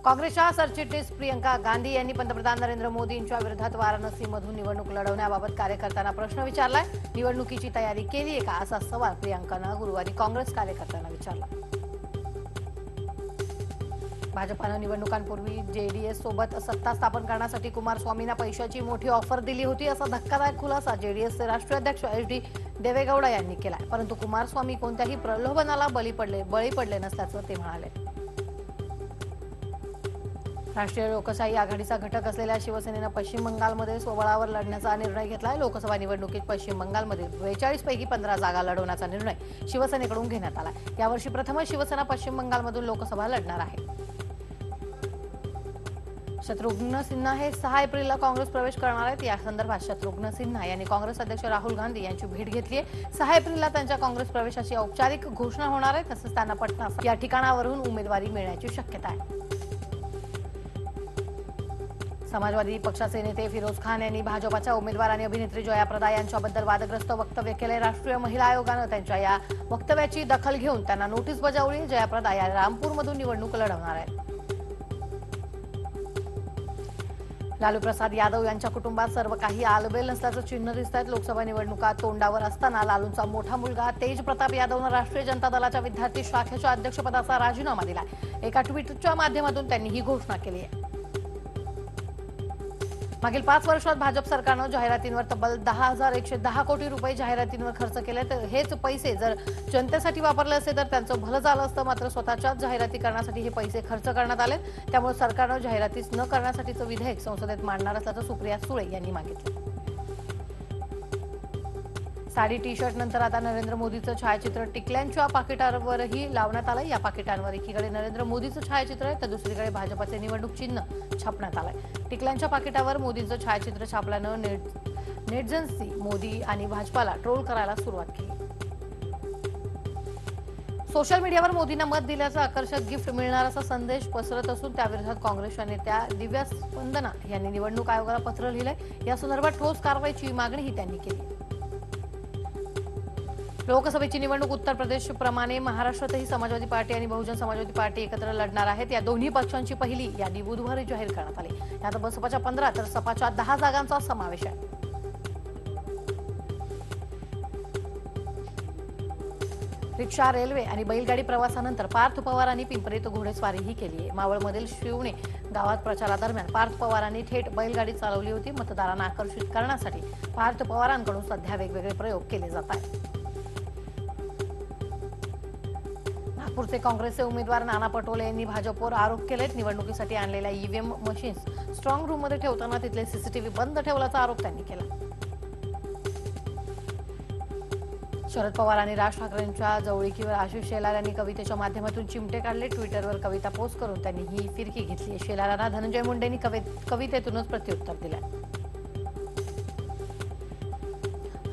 काँग्रेसच्या सरचिटणीस प्रियंका गांधी यांनी पंतप्रधान नरेंद्र मोदींच्या विरोधात वाराणसीमधून निवडणूक लढवण्याबाबत कार्यकर्त्यांना प्रश्न विचारलाय। निवडणुकीची तयारी केली आहे का असा सवाल प्रियंकानं गुरुवारी काँग्रेस कार्यकर्त्यांना विचारला। भाजपानं निवडणुकांपूर्वी जेडीएस सोबत सत्ता स्थापन करण्यासाठी कुमारस्वामींना पैशाची मोठी ऑफर दिली होती असा धक्कादायक खुलासा जेडीएसचे राष्ट्रीय अध्यक्ष एच.डी. देवेगौडा यांनी केला। परंतु कुमारस्वामी कोणत्याही प्रलोभनाला बळी पडले नसल्याचं ते म्हणाले। राष्ट्रीय लोकशाही आघाडीचा घटक असलेल्या शिवसेनेनं पश्चिम बंगालमध्ये स्वबळावर लढण्याचा निर्णय घेतलाय। लोकसभा निवडणुकीत पश्चिम बंगालमध्ये 42 पैकी 15 जागा लढवण्याचा निर्णय शिवसेनेकडून घेण्यात आला। यावर्षी प्रथमच शिवसेना पश्चिम बंगालमधून लोकसभा लढणार आहे। शत्रुघ्न सिन्हा हे 6 एप्रिलला काँग्रेस प्रवेश करणार आहेत। या संदर्भात शत्रुघ्न सिन्हा यांनी काँग्रेस अध्यक्ष राहुल गांधी यांची भेट घेतली आहे। 6 एप्रिलला त्यांच्या काँग्रेस प्रवेशाची औपचारिक घोषणा होणार आहे। तसंच त्यांना पटना या ठिकाणावरून उमेदवारी मिळण्याची शक्यता आहे। समाजवादी पक्षाचे नेते फिरोज खान यांनी भाजपाच्या उमेदवार आणि अभिनेत्री जया प्रदा यांच्याबद्दल वादग्रस्त वक्तव्य केले। राष्ट्रीय महिला आयोगानं त्यांच्या या वक्तव्याची दखल घेऊन त्यांना नोटीस बजावली। जया प्रदा या रामपूरमधून निवडणूक लढवणार आहेत। लालू प्रसाद यादव यांच्या कुटुंबात सर्व काही आलबेल नसल्याचं चिन्ह दिसत आहे। लोकसभा निवडणुका तोंडावर असताना लालूंचा मोठा मुलगा तेज प्रताप यादवनं राष्ट्रीय जनता दलाच्या विद्यार्थी शाखेच्या अध्यक्षपदाचा राजीनामा दिला। एका ट्विटच्या माध्यमातून त्यांनी ही घोषणा केली आहे। मागील 5 वर्षात भाजप सरकारनं जाहिरातींवर तब्बल 10,110 कोटी रुपये जाहिरातींवर खर्च केले। तर हेच पैसे जर जनतेसाठी वापरले असते तर त्यांचं भलं झालं असतं। मात्र स्वतःच्याच जाहिराती करण्यासाठी हे पैसे खर्च करण्यात आले। त्यामुळे सरकारनं जाहिरातीच न करण्यासाठीचं विधेयक संसदेत मांडणार असल्याचं सुप्रिया सुळे यांनी मागितलं। साडी टी शर्ट नंतर आता नरेंद्र मोदीचं छायाचित्र टिकल्यांच्या पाकिटावरही लावण्यात आलं। या पाकिटांवर एकीकडे नरेंद्र मोदीचं छायाचित्र आहे तर दुसरीकडे भाजपाचे निवडणूक चिन्ह छापण्यात आलंय। टिकल्यांच्या पाकिटावर मोदींचं छायाचित्र छापल्यानं नेटिझन्सनी मोदी आणि भाजपाला ट्रोल करायला सुरुवात केली। सोशल मीडियावर मोदींना मत दिल्याचा आकर्षक गिफ्ट मिळणार असा संदेश पसरत असून त्याविरोधात काँग्रेसच्या नेत्या दिव्या स्पंदना यांनी निवडणूक आयोगाला पत्र लिहिलंय। या संदर्भात ठोस कारवाईची मागणीही त्यांनी केली। लोकसभेची निवडणूक उत्तर प्रदेश प्रमाणे महाराष्ट्रातही समाजवादी पार्टी आणि बहुजन समाजवादी पार्टी एकत्र लढणार आहेत। या दोन्ही पक्षांची पहिली यादी बुधवारी जाहीर करण्यात आली। यात बसपाच्या 15 तर सपाच्या 10 जागांचा समावेश आहे। रिक्षा, रेल्वे आणि बैलगाडी प्रवासानंतर पार्थ पवारांनी पिंपरीत घोडेस्वारीही केली आहे। मावळमधील शिवणे गावात प्रचारादरम्यान पार्थ पवारांनी थेट बैलगाडी चालवली होती। मतदारांना आकर्षित करण्यासाठी पार्थ पवारांकडून सध्या वेगवेगळे प्रयोग केले जात आहेत। नागपूरचे काँग्रेसचे उमेदवार नाना पटोले यांनी भाजपवर आरोप केलेत। निवडणुकीसाठी आणलेल्या ईव्हीएम मशीन्स स्ट्रॉंग रूममध्ये ठेवताना तिथले सीसीटीव्ही बंद ठेवल्याचा आरोप त्यांनी केला। शरद पवार आणि राज ठाकरेंच्या जवळीकीवर आशिष शेलार यांनी कवितेच्या माध्यमातून चिमटे काढले। ट्विटरवर कविता पोस्ट करून त्यांनी ही फिरकी घेतली। शेलारांना धनंजय मुंडेंनी कवितेतूनच प्रत्युत्तर दिलं।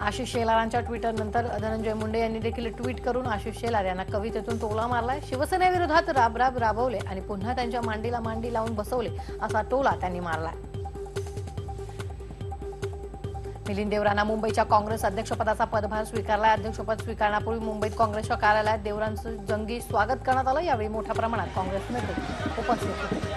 आशिष शेलारांच्या ट्विटरनंतर धनंजय मुंडे यांनी देखील ट्विट करून आशिष शेलार यांना कवितेतून टोला मारलाय। शिवसेनेविरोधात राब राबवले आणि पुन्हा त्यांच्या मांडीला मांडी लावून बसवले असा टोला त्यांनी मारलाय। मिलिंद देवरांना मुंबईच्या काँग्रेस अध्यक्षपदाचा पदभार स्वीकारलाय। अध्यक्षपद स्वीकारण्यापूर्वी मुंबईत काँग्रेसच्या कार्यालयात देवरांचं जंगी स्वागत करण्यात आलं। यावेळी मोठ्या प्रमाणात काँग्रेस नेते उपस्थित होते।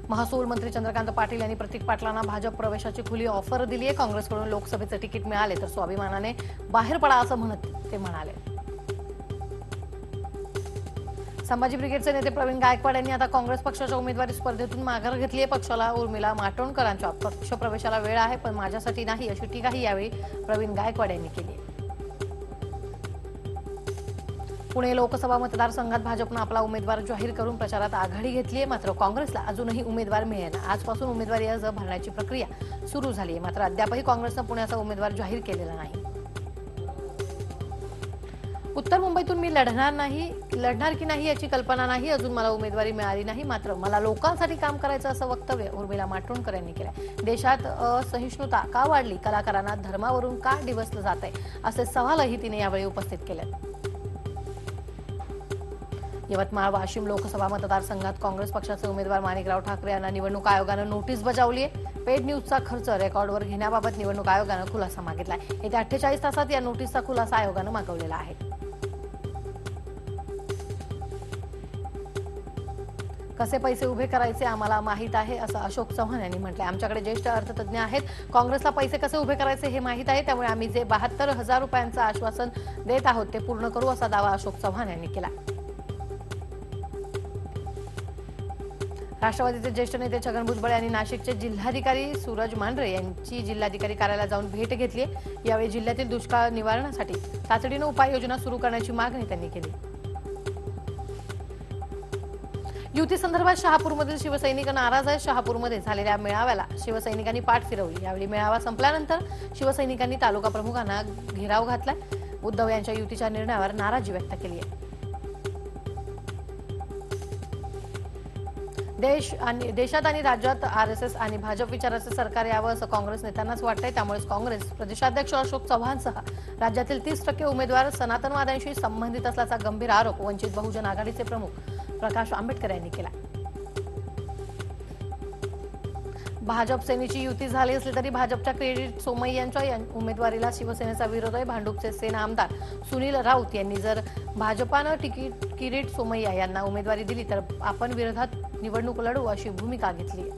महसूल मंत्री चंद्रकांत पाटील यांनी प्रतीक पाटलांना भाजप प्रवेशाची खुली ऑफर दिली आहे। काँग्रेसकडून लोकसभेचं तिकीट मिळाले तर स्वाभिमानाने बाहेर पडा असं म्हणत ते म्हणाले। संभाजी ब्रिगेडचे नेते प्रवीण गायकवाड यांनी आता काँग्रेस पक्षाच्या उमेदवारी स्पर्धेतून माघार घेतली आहे। पक्षाला उर्मिला माटोणकरांच्या पक्ष प्रवेशाला वेळ आहे पण माझ्यासाठी नाही अशी टीकाही यावेळी प्रवीण गायकवाड यांनी केली। पुणे लोकसभा मतदारसंघात भाजपनं आपला उमेदवार जाहीर करून प्रचारात आघाडी घेतली आहे। मात्र काँग्रेसला अजूनही उमेदवार मिळेना। आजपासून उमेदवारी अर्ज भरण्याची प्रक्रिया सुरू झाली आहे। मात्र अद्यापही काँग्रेसनं पुण्याचा उमेदवार जाहीर केलेला नाही। उत्तर मुंबईतून मी लढणार की नाही याची कल्पना नाही। अजून मला उमेदवारी मिळाली नाही। मात्र मला लोकांसाठी काम करायचं असं वक्तव्य उर्मिला माटोणकर यांनी केलं। देशात असहिष्णुता का वाढली, कलाकारांना धर्मावरून का डिवचलं जात आहे असे सवालही तिने यावेळी उपस्थित केले। यवतमाळ वाशिम लोकसभा मतदारसंघात काँग्रेस पक्षाचे उमेदवार माणिकराव ठाकरे यांना निवडणूक आयोगानं नोटीस बजावली आहे। पेड न्यूजचा खर्च रेकॉर्डवर घेण्याबाबत निवडणूक आयोगानं खुलासा मागितलाय। येत्या 48 तासात या नोटीसचा खुलासा आयोगानं मागवलेला आहे। कसे पैसे उभे करायचे आम्हाला माहित आहे, असं अशोक चव्हाण यांनी म्हटलंय. आमच्याकडे ज्येष्ठ अर्थतज्ञ आहेत. काँग्रेसला पैसे कसे उभे करायचे हे माहित आहे, त्यामुळे आम्ही जे 72,000 रुपयांचं आश्वासन देत आहोत ते पूर्ण करू, असा दावा अशोक चव्हाण यांनी केला. राष्ट्रवादीचे ज्येष्ठ नेते छगन भुजबळ यांनी नाशिकचे जिल्हाधिकारी सूरज मांढरे यांची जिल्हाधिकारी कार्यालयात जाऊन भेट घेतली. यावेळी जिल्ह्यातील दुष्काळ निवारणासाठी तातडीने उपाययोजना सुरू करण्याची मागणी त्यांनी केली. युती संदर्भात शहापूरमधील शिवसैनिक नाराज आहेत. शहापूरमध्ये झालेल्या मेळाव्याला शिवसैनिकांनी पाठ फिरवली. यावेळी मेळावा संपल्यानंतर शिवसैनिकांनी तालुका प्रमुखांना घेराव घातलाय. उद्धव यांच्या युतीच्या निर्णयावर नाराजी व्यक्त केली आहे. देशात आणि राज्यात आरएसएस आणि भाजप विचाराचं सरकार यावं असं काँग्रेस नेत्यांनाच वाटतंय. त्यामुळेच काँग्रेस प्रदेशाध्यक्ष अशोक चव्हाणसह राज्यातील 30% उमेदवार सनातनवाद्यांशी संबंधित असल्याचा गंभीर आरोप वंचित बहुजन आघाडीचे प्रमुख प्रकाश आंबेडकर यांनी केला. भाजप सेनेची युती झाली असली तरी भाजपच्या किरीट सोमय्यांच्या उमेदवारीला शिवसेनेचा विरोध आहे. भांडूपचे सेना आमदार सुनील राऊत यांनी जर भाजपानं किरीट सोमय्या यांना उमेदवारी दिली तर आपण विरोधात निवडणूक लढू अशी भूमिका घेतली.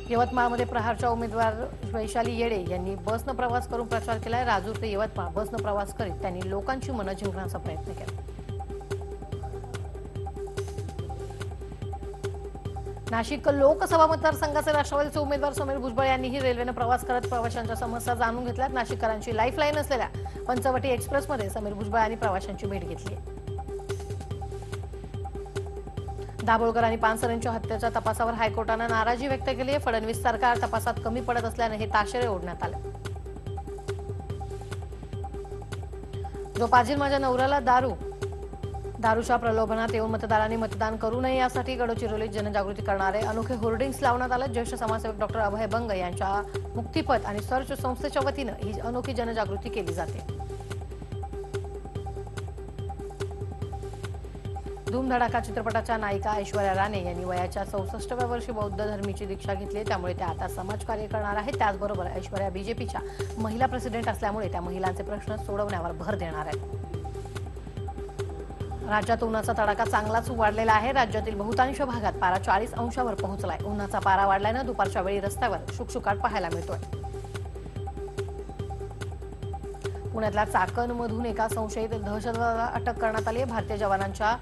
यवतमाळमध्ये प्रहारच्या उमेदवार वैशाली येडे यांनी बसनं प्रवास करून प्रचार केलाय. राजूर ते यवतमाळ बसनं प्रवास करीत त्यांनी लोकांची मनं जिंकण्याचा प्रयत्न केला. नाशिक लोकसभा मतदारसंघाचे राष्ट्रवादीचे उमेदवार समीर भुजबळ यांनीही रेल्वेने प्रवास करत प्रवाशांच्या समस्या जाणून घेतल्यात. नाशिककरांची लाईफलाईन असलेल्या पंचवटी एक्सप्रेसमध्ये समीर भुजबळ यांनी प्रवाशांची भेट घेतली. दाभोळकर आणि पानसरेंच्या हत्येच्या तपासावर हायकोर्टानं नाराजी व्यक्त केली आहे. फडणवीस सरकार तपासात कमी पडत असल्याने हे ताशेरे ओढण्यात आले. जो पाजील माझ्या नवऱ्याला दारूच्या प्रलोभनात येऊन मतदारांनी मतदान करू नये यासाठी गडचिरोलीत जनजागृती करणारे अनोखे होर्डिंग्स लावण्यात आले. ज्येष्ठ समाजसेवक डॉक्टर अभय बंग यांच्या मुक्तिपथ आणि सर्च संस्थेच्या वतीनं ही अनोखी जनजागृती केली जाते. धूमधडाका चित्रपटाच्या नायिका ऐश्वर्या राणे यांनी वयाच्या 64व्या वर्षी बौद्ध धर्मीची दीक्षा घेतली. त्यामुळे त्या आता समाजकार्य करणार आहेत. त्याचबरोबर ऐश्वर्या बीजेपीच्या महिला प्रेसिडेंट असल्यामुळे त्या महिलांचे प्रश्न सोडवण्यावर भर देणार आहेत. राज्यात उन्हाचा तडाखा चांगलाच वाढलेला आहे. राज्यातील बहुतांश भागात पारा 40 अंशावर पोहोचलाय. उन्हाचा पारा वाढल्यानं दुपारच्या वेळी रस्त्यावर शुकशुकाट पाहायला मिळतोय. पुण्यातल्या चाकणमधून एका संशयित दहशतवाद्याला अटक करण्यात आली आहे. भारतीय जवानांच्या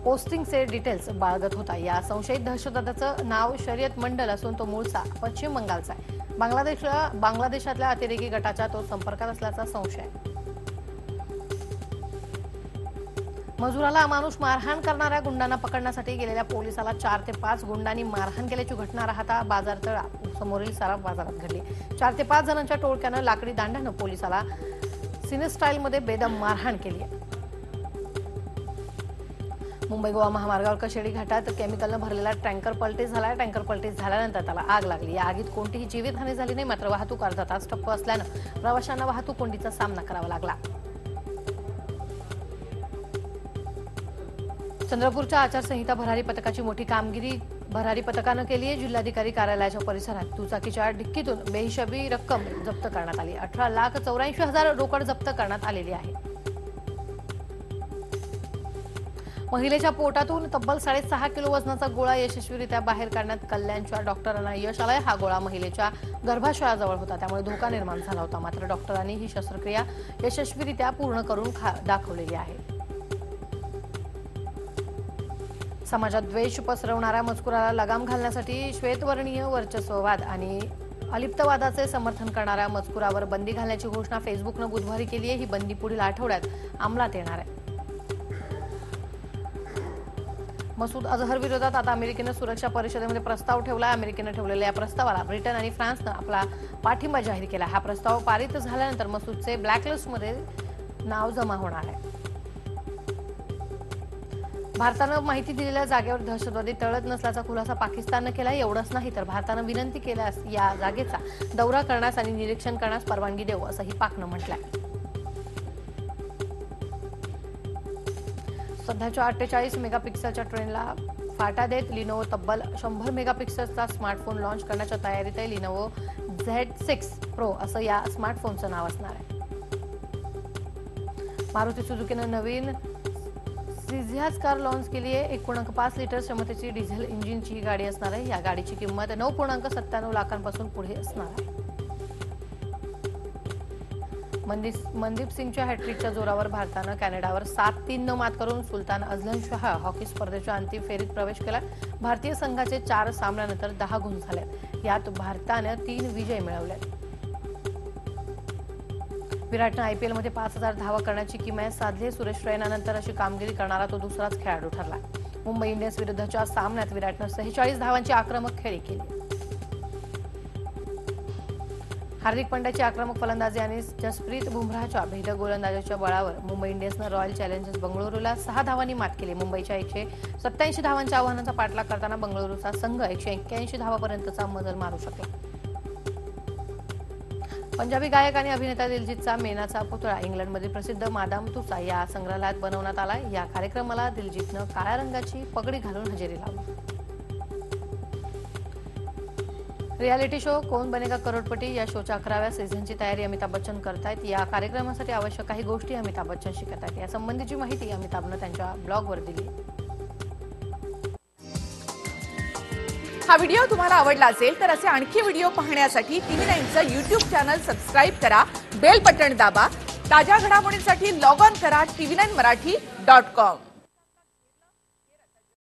पोस्टिंगचे डिटेल्स बाळगत होता. या संशयित दहशतवाद्याचं नाव शर्यत मंडल असून तो मूळचा पश्चिम बंगालचा आहे. बांगलादेशातल्या अतिरेकी गटाच्या तो संपर्कात असल्याचा संशय आहे. मजुराला अमानुष मारहाण करणाऱ्या गुंडांना पकडण्यासाठी गेलेल्या पोलिसाला 4 ते 5 गुंडांनी मारहाण केल्याची घटना राहता बाजारतळा समोरील सराफ बाजारात घडली. 4 ते 5 जणांच्या टोळक्यानं लाकडी दांड्यानं पोलिसाला सिनेस्टाईलमध्ये बेदम मारहाण केली. मुंबई गोवा महामार्गावर कशेडी घाटात केमिकलनं भरलेला टँकर पलटी झाला. टँकर पलटी झाल्यानंतर त्याला आग लागली. या आगीत कोणतीही जीवितहानी झाली नाही. मात्र वाहतूक अर्धा तास ठप्प असल्यानं प्रवाशांना वाहतूक कोंडीचा सामना करावा लागला. चंद्रपूरच्या आचारसंहिता भरारी पथकाची मोठी कामगिरी भरारी पथकानं केली आहे. जिल्हाधिकारी कार्यालयाच्या परिसरात दुचाकीच्या डिक्कीतून बेहिशोबी रक्कम जप्त करण्यात आली. 18,84,000 रोकड जप्त करण्यात आलेली आहे. महिलेच्या पोटातून तब्बल 6.5 किलो वजनाचा गोळा यशस्वीरित्या बाहेर काढण्यात कल्याणच्या डॉक्टरांना यश आलंय. हा गोळा महिलेच्या गर्भाशयाजवळ होता, त्यामुळे धोका निर्माण झाला होता. मात्र डॉक्टरांनी ही शस्त्रक्रिया यशस्वीरित्या पूर्ण करून दाखवलेली आहे. समाजात द्वेष पसरवणाऱ्या मजकुराला लगाम घालण्यासाठी श्वेतवर्णीय वर्चस्ववाद आणि अलिप्तवादाचे समर्थन करणाऱ्या मजकुरावर बंदी घालण्याची घोषणा फेसबुकनं बुधवारी केली आहे. ही बंदी पुढील आठवड्यात अंमलात येणार आहे. मसूद अझहर विरोधात आता अमेरिकेनं सुरक्षा परिषदेमध्ये प्रस्ताव ठेवला. अमेरिकेनं ठेवलेल्या या प्रस्तावाला ब्रिटन आणि फ्रान्सनं आपला पाठिंबा जाहीर केला. हा प्रस्ताव पारित झाल्यानंतर मसूदचे ब्लॅकलिस्टमध्ये नाव जमा होणार आहे. भारतानं माहिती दिलेल्या जागेवर दहशतवादी तळत नसल्याचा खुलासा पाकिस्ताननं केला. एवढंच नाही तर भारतानं विनंती केल्यास या जागेचा दौरा करण्यास आणि निरीक्षण करण्यास परवानगी देऊ असंही पाकनं म्हटलंय. सध्याच्या 48 मेगापिक्सेलच्या ट्रेंडला फाटा देत लिनोवो तब्बल 100 मेगापिक्सेलचा स्मार्टफोन लॉन्च करण्याच्या तयारीत आहे. लिनोवो Z6 Pro असं या स्मार्टफोनचं नाव असणार आहे. मारुती सुझुकीनं नवीन जिझियाज कार लॉन्च केली आहे. 1.5 लिटर क्षमतेची डिझेल इंजिनची गाडी असणार आहे. या गाडीची किंमत 9.97 लाखांपासून पुढे असणार आहे. मनदीप सिंगच्या हॅट्रिकच्या जोरावर भारतानं कॅनडावर 7-3 न मात करून सुलतान अझलन शाह हॉकी स्पर्धेच्या अंतिम फेरीत प्रवेश केला. भारतीय संघाचे 4 सामन्यानंतर 10 गुण झाले. यात भारतानं 3 विजय मिळवले. विराटनं आयपीएलमध्ये 5000 धावा करण्याची किमयात साधली. सुरेश रैनानंतर अशी कामगिरी करणारा तो दुसराच खेळाडू ठरला. मुंबई इंडियन्स विरुद्धच्या सामन्यात विराटनं 46 धावांची आक्रमक खेळी केली. हार्दिक पंड्याची आक्रमक फलंदाजी आणि जसप्रीत बुमराहच्या भेदक गोलंदाजीच्या बळावर मुंबई इंडियन्सनं रॉयल चॅलेंजर्स बंगळुरूला 6 धावांनी मात केली. मुंबईच्या 187 धावांच्या आव्हानाचा पाठलाग करताना बंगळुरूचा संघ 181 धावांपर्यंतचा मजल मारू शकला. पंजाबी गायक आणि अभिनेता दिलजीतचा मेनाचा पुतळा इंग्लंडमधील प्रसिद्ध मादाम तुसा या संग्रहालयात बनवण्यात आला. या कार्यक्रमाला दिलजीतनं काळ्या रंगाची पगडी घालून हजेरी लावली. रियालिटी शो कौन बनेगा करोडपती या शोच्या 11व्या सीझनची तयारी अमिताभ बच्चन करतायत. या कार्यक्रमासाठी आवश्यक काही गोष्टी अमिताभ बच्चन शिकत आहेत. यासंबंधीची माहिती अमिताभनं त्यांच्या ब्लॉगवर दिली. हा व्हिडिओ तुम्हाला आवडला असेल तर असे आणखी व्हिडिओ पाहण्यासाठी TV9चं YouTube चॅनल सबस्क्राइब करा, बेल बटन दाबा. ताज्या घडामोडींसाठी लॉग ऑन करा tv9marathi.com.